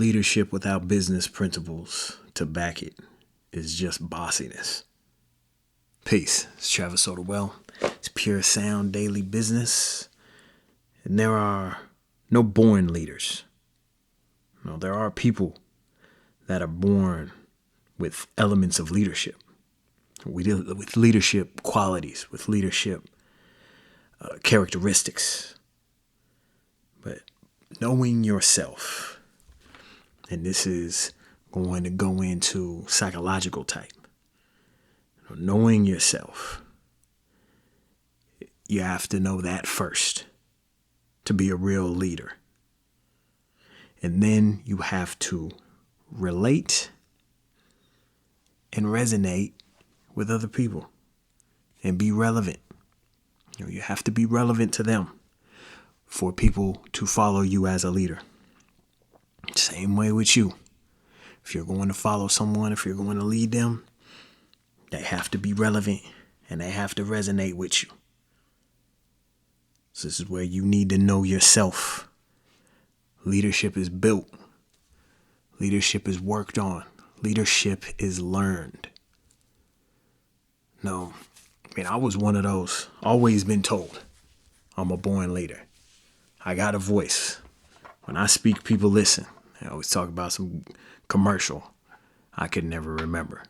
Leadership without business principles to back it is just bossiness. Peace. It's Travis Soderwell. It's Pure Sound Daily Business. And there are no born leaders. No, there are people that are born with elements of leadership. With leadership qualities, with leadership characteristics. But knowing yourself, and this is going to go into psychological type. Knowing yourself, you have to know that first to be a real leader. And then you have to relate and resonate with other people and be relevant. You have to be relevant to them for people to follow you as a leader. Same way with you. If you're going to follow someone, if you're going to lead them, they have to be relevant and they have to resonate with you. So this is where you need to know yourself. Leadership is built. Leadership is worked on. Leadership is learned. No, I was one of those. Always been told I'm a born leader. I got a voice. When I speak, people listen. I always talk about some commercial I could never remember.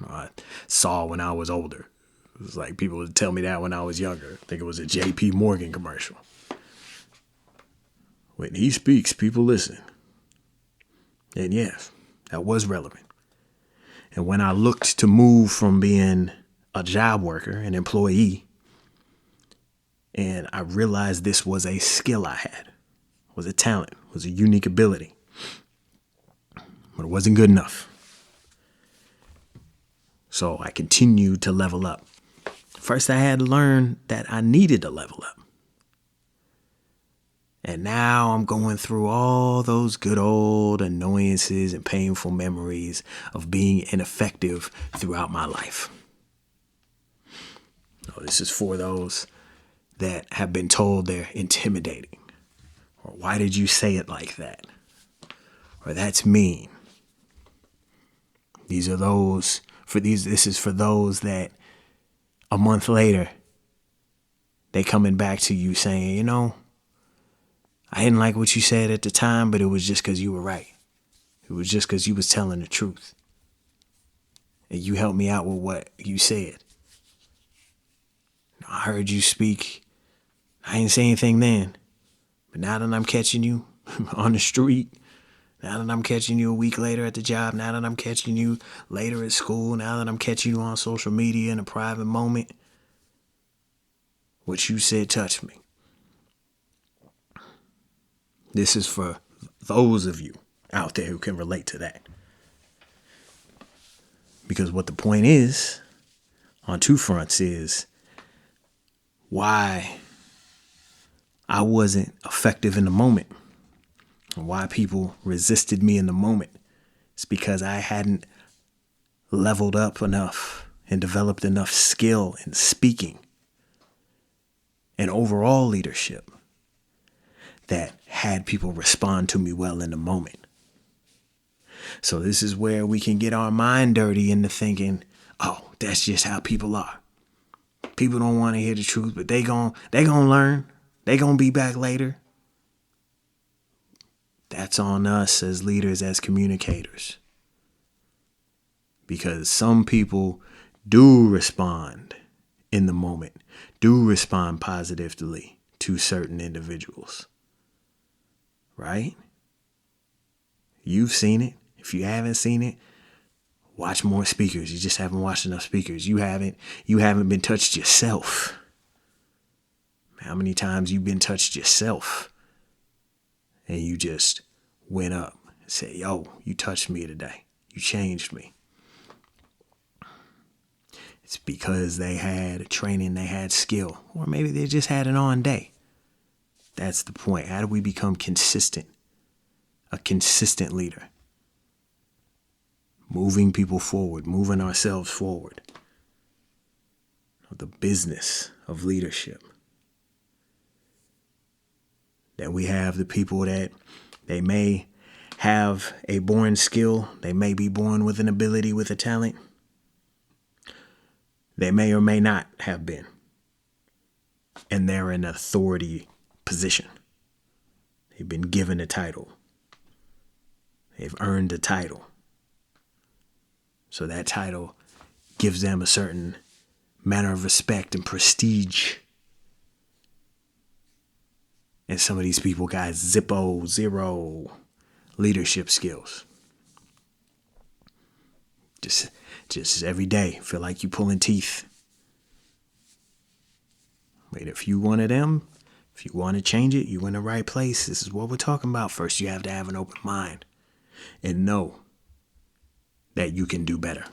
I saw when I was older. It was like people would tell me that when I was younger. I think it was a J.P. Morgan commercial. When he speaks, people listen. And yes, that was relevant. And when I looked to move from being a job worker, an employee, and I realized this was a skill I had, was a talent, was a unique ability, but it wasn't good enough. So I continued to level up. First, I had to learn that I needed to level up. And now I'm going through all those good old annoyances and painful memories of being ineffective throughout my life. This is for those that have been told they're intimidating. Or why did you say it like that? Or that's mean. This is for those that a month later, they coming back to you saying, I didn't like what you said at the time, but it was just because you were right. It was just because you was telling the truth. And you helped me out with what you said. I heard you speak. I didn't say anything then. But now that I'm catching you on the street, now that I'm catching you a week later at the job, now that I'm catching you later at school, now that I'm catching you on social media in a private moment, what you said touched me. This is for those of you out there who can relate to that. Because what the point is, on two fronts, is why I wasn't effective in the moment. And why people resisted me in the moment. It's because I hadn't leveled up enough and developed enough skill in speaking and overall leadership that had people respond to me well in the moment. So this is where we can get our mind dirty into thinking, oh, that's just how people are. People don't want to hear the truth, but they gonna learn. They gonna be back later. That's on us as leaders, as communicators. Because some people do respond in the moment, do respond positively to certain individuals. Right? You've seen it. If you haven't seen it, watch more speakers. You just haven't watched enough speakers. You haven't been touched yourself. How many times you've been touched yourself and you just went up and said, yo, you touched me today. You changed me. It's because they had training, they had skill, or maybe they just had an on day. That's the point. How do we become consistent? A consistent leader. Moving people forward, moving ourselves forward. The business of leadership. That we have the people that they may have a born skill. They may be born with an ability, with a talent. They may or may not have been. And they're in an authority position. They've been given a title. They've earned a title. So that title gives them a certain manner of respect and prestige. And some of these people got zero leadership skills. Just every day, feel like you pulling teeth. But if you one of them, if you want to change it, you in the right place. This is what we're talking about. First, you have to have an open mind and know that you can do better.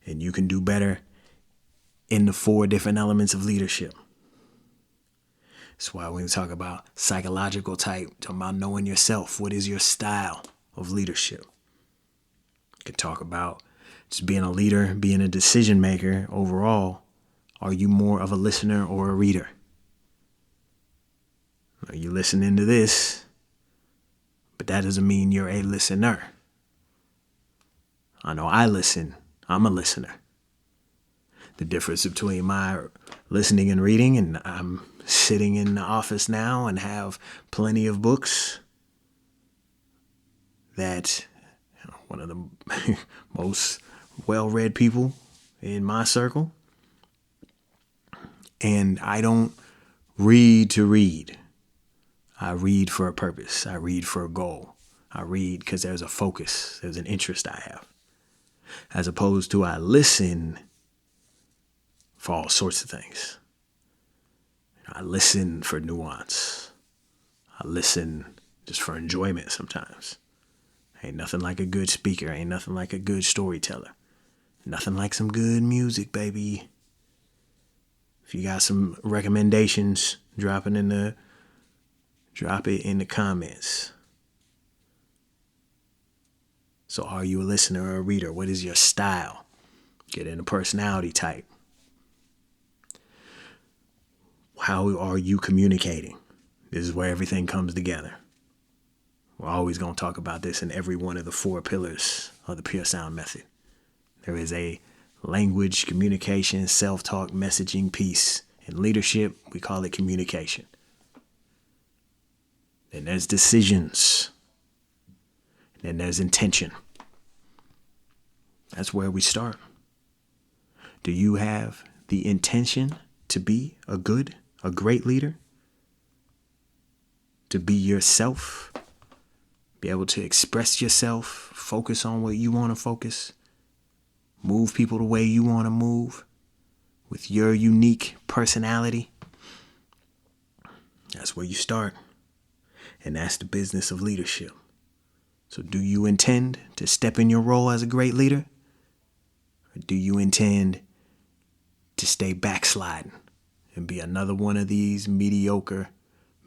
And you can do better in the 4 different elements of leadership. That's why when we talk about psychological type, talking about knowing yourself, what is your style of leadership? You can talk about just being a leader, being a decision maker overall. Are you more of a listener or a reader? Are you listening to this? But that doesn't mean you're a listener. I know I listen. I'm a listener. The difference between my listening and reading, and I'm sitting in the office now and have plenty of books that one of the most well-read people in my circle. And I don't read to read. I read for a purpose. I read for a goal. I read because there's a focus. There's an interest I have. As opposed to I listen for all sorts of things. I listen for nuance. I listen just for enjoyment sometimes. Ain't nothing like a good speaker. Ain't nothing like a good storyteller. Nothing like some good music, baby. If you got some recommendations, drop it in the comments. So are you a listener or a reader? What is your style? Get into personality type. How are you communicating? This is where everything comes together. We're always going to talk about this in every one of the 4 pillars of the Pure Sound Method. There is a language, communication, self-talk, messaging piece. In leadership, we call it communication. Then there's decisions. Then there's intention. That's where we start. Do you have the intention to be a great leader? To be yourself? Be able to express yourself? Focus on what you want to focus? Move people the way you want to move? With your unique personality? That's where you start. And that's the business of leadership. So do you intend to step in your role as a great leader? Or do you intend to stay backsliding and be another one of these mediocre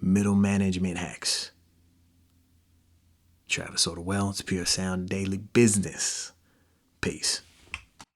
middle management hacks? Travis Odewell, it's Pure Sound Daily Business. Peace.